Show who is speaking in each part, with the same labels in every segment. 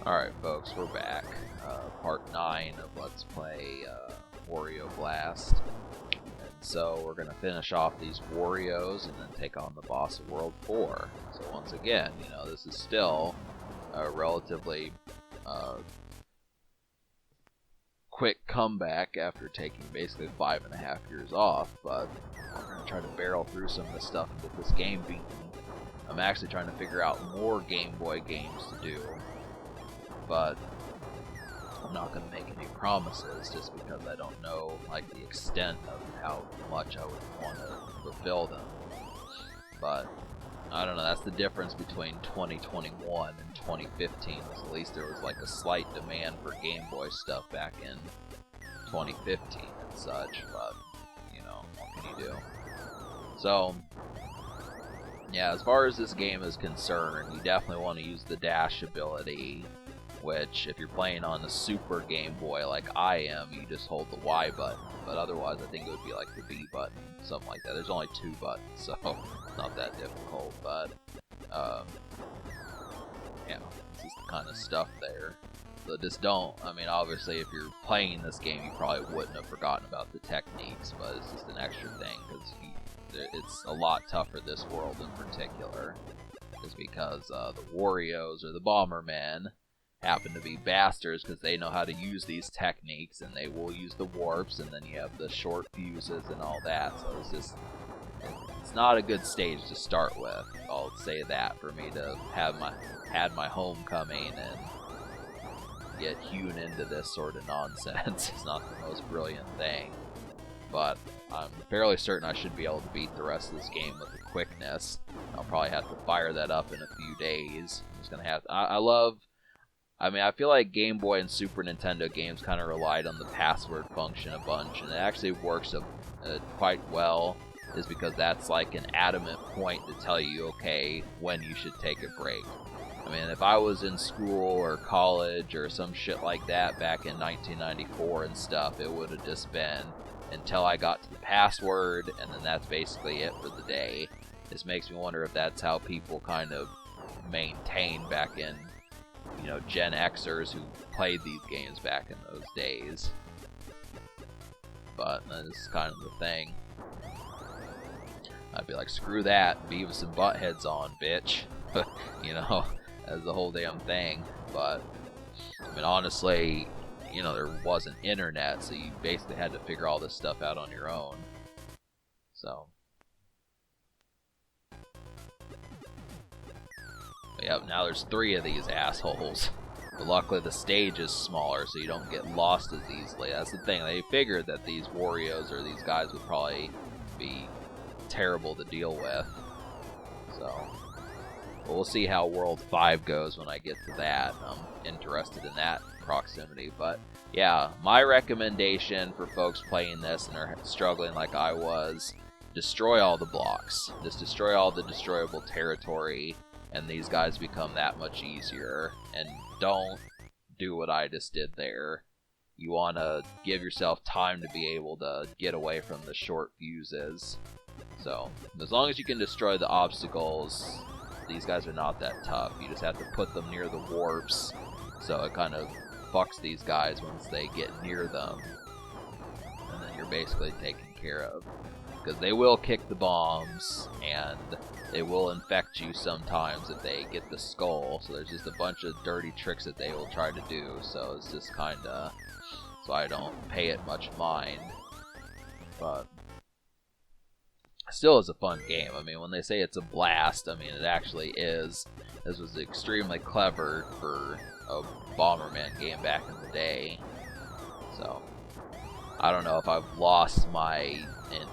Speaker 1: Alright folks, we're back. Part 9 of Let's Play Wario Blast. And so we're going to finish off these Warios and then take on the boss of World 4. So once again, this is still a relatively quick comeback after taking basically 5.5 years off, but I'm going to try to barrel through some of this stuff and get this game beaten. I'm actually trying to figure out more Game Boy games to do, but I'm not going to make any promises just because I don't know the extent of how much I would want to fulfill them. But I don't know, that's the difference between 2021 and 2015. At least there was a slight demand for Game Boy stuff back in 2015 and such, but what can you do? So yeah, as far as this game is concerned, you definitely want to use the dash ability, which if you're playing on the Super Game Boy like I am, you just hold the Y button, but otherwise I think it would be the B button, something like that. There's only 2 buttons, so it's not that difficult, but yeah, this is the kind of stuff there. So just don't, obviously if you're playing this game you probably wouldn't have forgotten about the techniques, but it's just an extra thing, because it's a lot tougher this world in particular, is because the Warios, or the Bombermen, happen to be bastards because they know how to use these techniques, and they will use the warps, and then you have the short fuses and all that, so it's not a good stage to start with. I'll say that, for me to have had my homecoming and get hewn into this sort of nonsense is not the most brilliant thing. But I'm fairly certain I should be able to beat the rest of this game with the quickness. I'll probably have to fire that up in a few days. I'm just gonna have to, I feel like Game Boy and Super Nintendo games kind of relied on the password function a bunch, and it actually works quite well, is because that's an adamant point to tell you, okay, when you should take a break. If I was in school or college or some shit like that back in 1994 and stuff, it would have just been until I got to the password, and then that's basically it for the day. This makes me wonder if that's how people kind of maintained back in, Gen Xers who played these games back in those days. But this is kind of the thing. I'd be like, screw that, Beavis and Butthead's on, bitch. As the whole damn thing. But honestly, there wasn't internet, so you basically had to figure all this stuff out on your own. So yeah, now there's 3 of these assholes. But luckily the stage is smaller, so you don't get lost as easily. That's the thing, they figured that these Warios or these guys would probably be terrible to deal with. So we'll see how World 5 goes when I get to that. I'm interested in that proximity. But yeah, my recommendation for folks playing this and are struggling like I was, destroy all the blocks. Just destroy all the destroyable territory, and these guys become that much easier. And don't do what I just did there. You want to give yourself time to be able to get away from the short fuses. So as long as you can destroy the obstacles, these guys are not that tough. You just have to put them near the warps, so it kind of fucks these guys once they get near them, and then you're basically taken care of. Because they will kick the bombs, and they will infect you sometimes if they get the skull, so there's just a bunch of dirty tricks that they will try to do, so it's just kinda, so I don't pay it much mind. But still is a fun game. When they say it's a blast, it actually is. This was extremely clever for a Bomberman game back in the day. So I don't know if I've lost my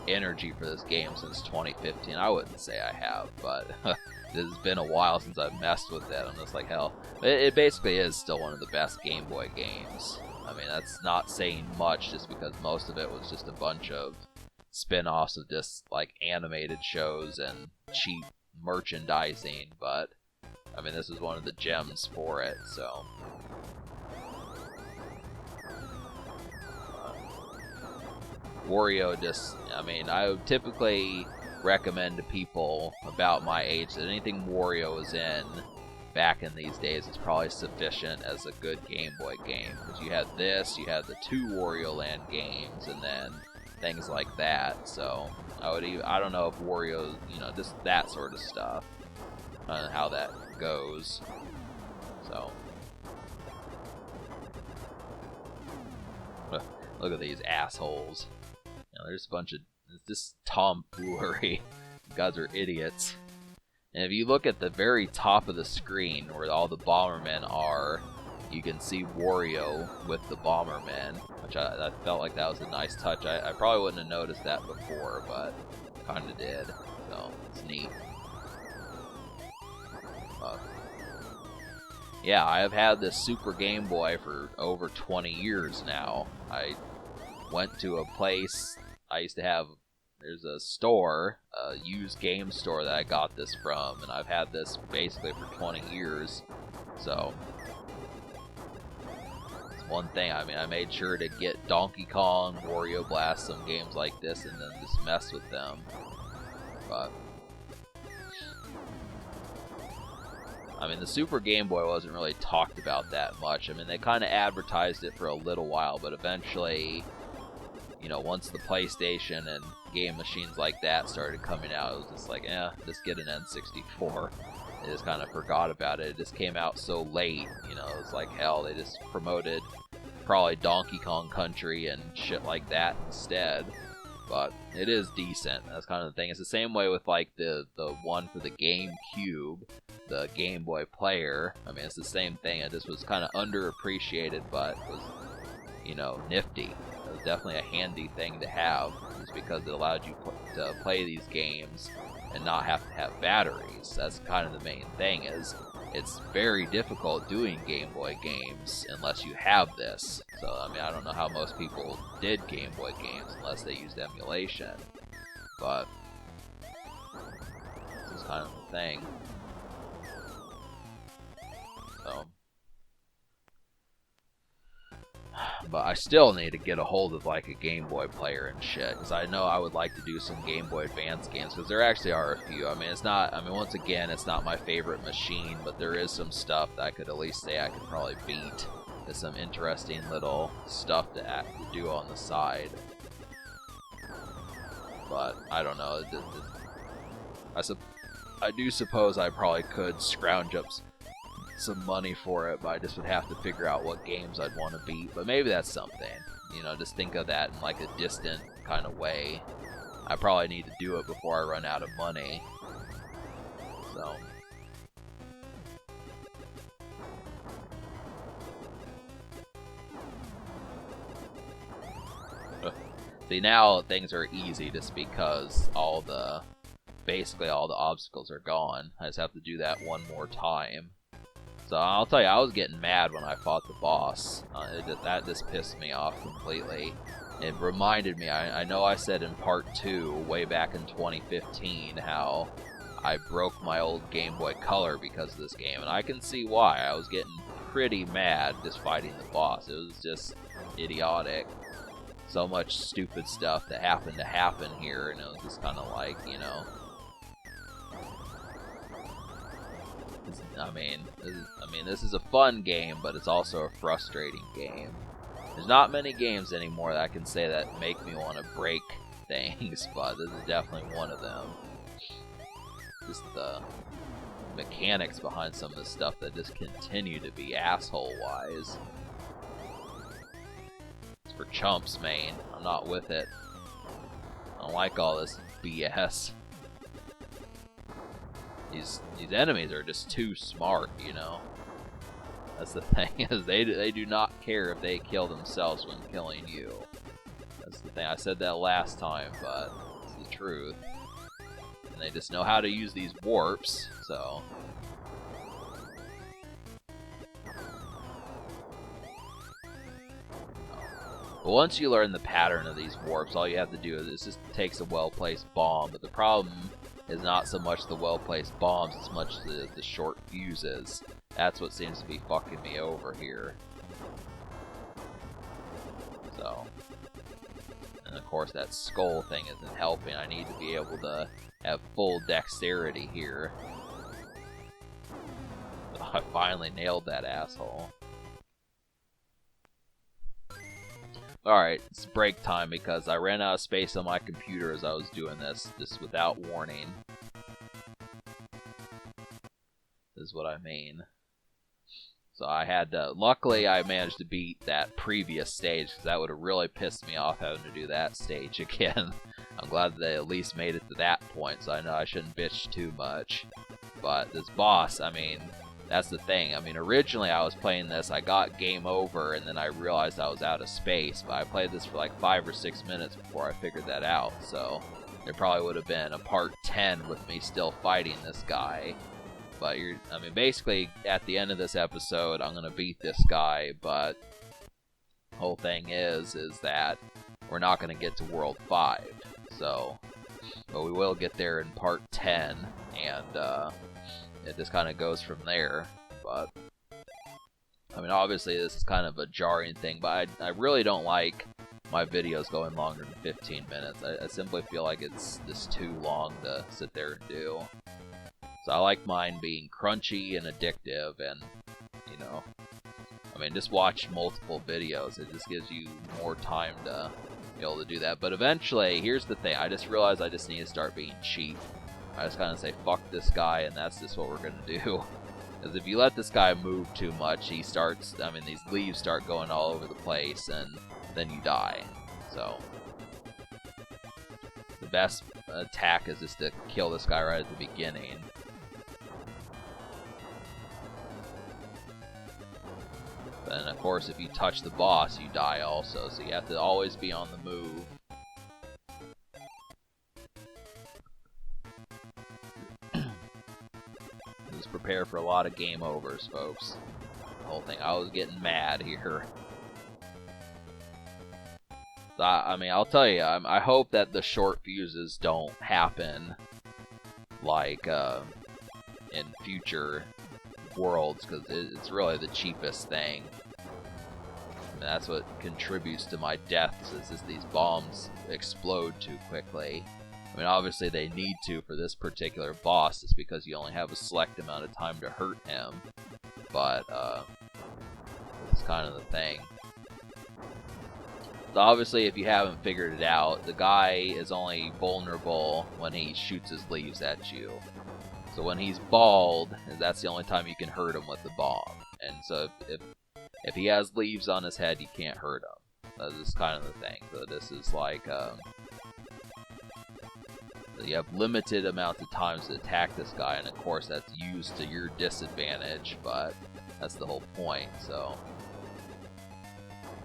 Speaker 1: energy for this game since 2015. I wouldn't say I have, but it has been a while since I've messed with it. I'm just like, hell. It basically is still one of the best Game Boy games. That's not saying much, just because most of it was just a bunch of spin-offs of just animated shows and cheap merchandising, but this is one of the gems for it. So Wario just, I would typically recommend to people about my age that anything Wario is in, back in these days is probably sufficient as a good Game Boy game. Because you had this, you had the 2 Wario Land games, and then things like that. So I don't know if Wario, just that sort of stuff, how that goes. So look at these assholes. There's a bunch of this tomfoolery. You guys are idiots. And if you look at the very top of the screen where all the Bombermen are, you can see Wario with the Bombermen, which I felt like that was a nice touch. I probably wouldn't have noticed that before, but kind of did. So it's neat. Yeah, I have had this Super Game Boy for over 20 years now. I went to a place I used to have. There's a store, a used game store that I got this from, and I've had this basically for 20 years. So it's one thing. I mean, I made sure to get Donkey Kong, Wario Blast, some games like this, and then just mess with them. But I mean, the Super Game Boy wasn't really talked about that much. I mean, they kind of advertised it for a little while, but eventually, once the PlayStation and game machines like that started coming out, it was just like, just get an N64. They just kind of forgot about it. It just came out so late, it was like, hell, they just promoted probably Donkey Kong Country and shit like that instead. But it is decent. That's kind of the thing. It's the same way with like the one for the GameCube, the Game Boy Player. I mean, it's the same thing. It just was kind of underappreciated, but was, nifty. It was definitely a handy thing to have, just because it allowed you to play these games and not have to have batteries. That's kind of the main thing. Is it's very difficult doing Game Boy games unless you have this. So, I mean, I don't know how most people did Game Boy games unless they used emulation. But this is kind of the thing. So, but I still need to get a hold of like a Game Boy player and shit, because I know I would like to do some Game Boy Advance games, because there actually are a few. I mean, once again, it's not my favorite machine, but there is some stuff that I could at least say I could probably beat. There's some interesting little stuff to do on the side. But I don't know. I do suppose I probably could scrounge up some money for it, but I just would have to figure out what games I'd want to beat. But maybe that's something, just think of that in like a distant kind of way. I probably need to do it before I run out of money. So see, now things are easy just because basically all the obstacles are gone. I just have to do that one more time. So I'll tell you, I was getting mad when I fought the boss. That just pissed me off completely. It reminded me, I know I said in part 2, way back in 2015, how I broke my old Game Boy Color because of this game. And I can see why. I was getting pretty mad just fighting the boss. It was just idiotic. So much stupid stuff that happened to happen here, and it was just kind of like, this is a fun game, but it's also a frustrating game. There's not many games anymore that I can say that make me want to break things, but this is definitely one of them. Just the mechanics behind some of the stuff that just continue to be asshole-wise. It's for chumps, man. I'm not with it. I don't like all this BS. These enemies are just too smart, That's the thing, is they do not care if they kill themselves when killing you. That's the thing. I said that last time, but it's the truth. And they just know how to use these warps, so. But once you learn the pattern of these warps, all you have to do is it just takes a well-placed bomb. But the problem is not so much the well-placed bombs as much the short fuses. That's what seems to be fucking me over here. So, and of course that skull thing isn't helping. I need to be able to have full dexterity here. Ugh. I finally nailed that asshole. Alright, it's break time because I ran out of space on my computer as I was doing this, just without warning. Is what I mean. So I had to, luckily I managed to beat that previous stage, because that would have really pissed me off having to do that stage again. I'm glad that they at least made it to that point, so I know I shouldn't bitch too much. But this boss, I mean, that's the thing. I mean, originally I was playing this, I got game over, and then I realized I was out of space, but I played this for like 5 or 6 minutes before I figured that out, so there probably would have been a part 10 with me still fighting this guy. But I mean, basically, at the end of this episode, I'm gonna beat this guy, but the whole thing is that we're not gonna get to World 5, so, but we will get there in part 10, and, it just kind of goes from there. But I mean, obviously this is kind of a jarring thing, but I really don't like my videos going longer than 15 minutes. I simply feel like it's just too long to sit there and do. So I like mine being crunchy and addictive, and, you know, I mean, just watch multiple videos. It just gives you more time to be able to do that. But eventually, here's the thing, I just realized I just need to start being cheap. I just kind of say, fuck this guy, and that's just what we're going to do. Because if you let this guy move too much, he starts, I mean, these leaves start going all over the place, and then you die. So, the best attack is just to kill this guy right at the beginning. And of course, if you touch the boss, you die also, so you have to always be on the move. Just prepare for a lot of game overs, folks. The whole thing. I was getting mad here. So, I mean, I'll tell you, I hope that the short fuses don't happen like in future worlds, because it's really the cheapest thing. And that's what contributes to my deaths, is just these bombs explode too quickly. I mean, obviously they need to for this particular boss, just because you only have a select amount of time to hurt him. But it's kind of the thing. So obviously, if you haven't figured it out, the guy is only vulnerable when he shoots his leaves at you. So when he's bald, that's the only time you can hurt him with the bomb. And so if he has leaves on his head, you can't hurt him. That is kind of the thing. So this is like, you have limited amounts of times to attack this guy, and of course that's used to your disadvantage, but that's the whole point, so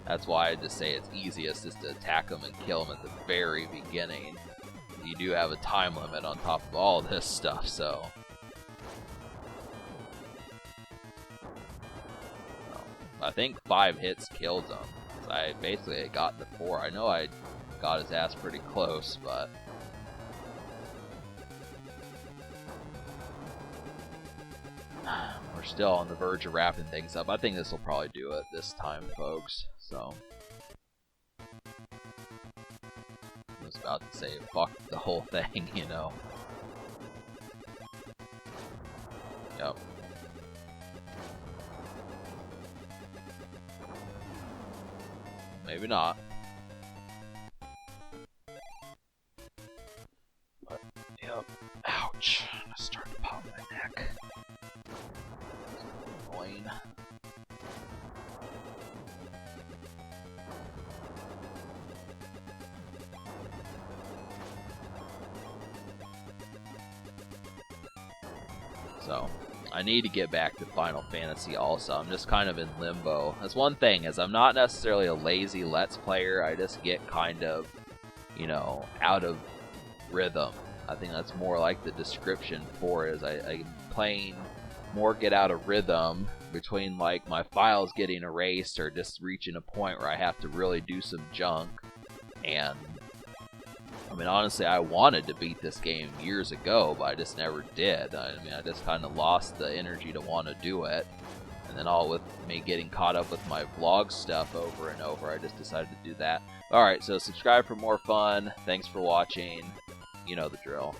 Speaker 1: that's why I just say it's easiest is to attack him and kill him at the very beginning. You do have a time limit on top of all this stuff, so I think 5 hits killed him. So I basically got to 4. I know I got his ass pretty close, but we're still on the verge of wrapping things up. I think this will probably do it this time, folks. So I was about to say fuck the whole thing, you know. Yep. Maybe not. But, yep. Ouch. I'm starting to pop my neck. Annoying. So, I need to get back to Final Fantasy also. I'm just kind of in limbo. That's one thing, is I'm not necessarily a lazy Let's Player. I just get kind of, you know, out of rhythm. I think that's more like the description for it, is I'm playing more get out of rhythm between like my files getting erased or just reaching a point where I have to really do some junk. And I mean, honestly, I wanted to beat this game years ago, but I just never did. I mean, I just kind of lost the energy to want to do it. And then all with me getting caught up with my vlog stuff over and over, I just decided to do that. Alright, so subscribe for more fun. Thanks for watching. You know the drill.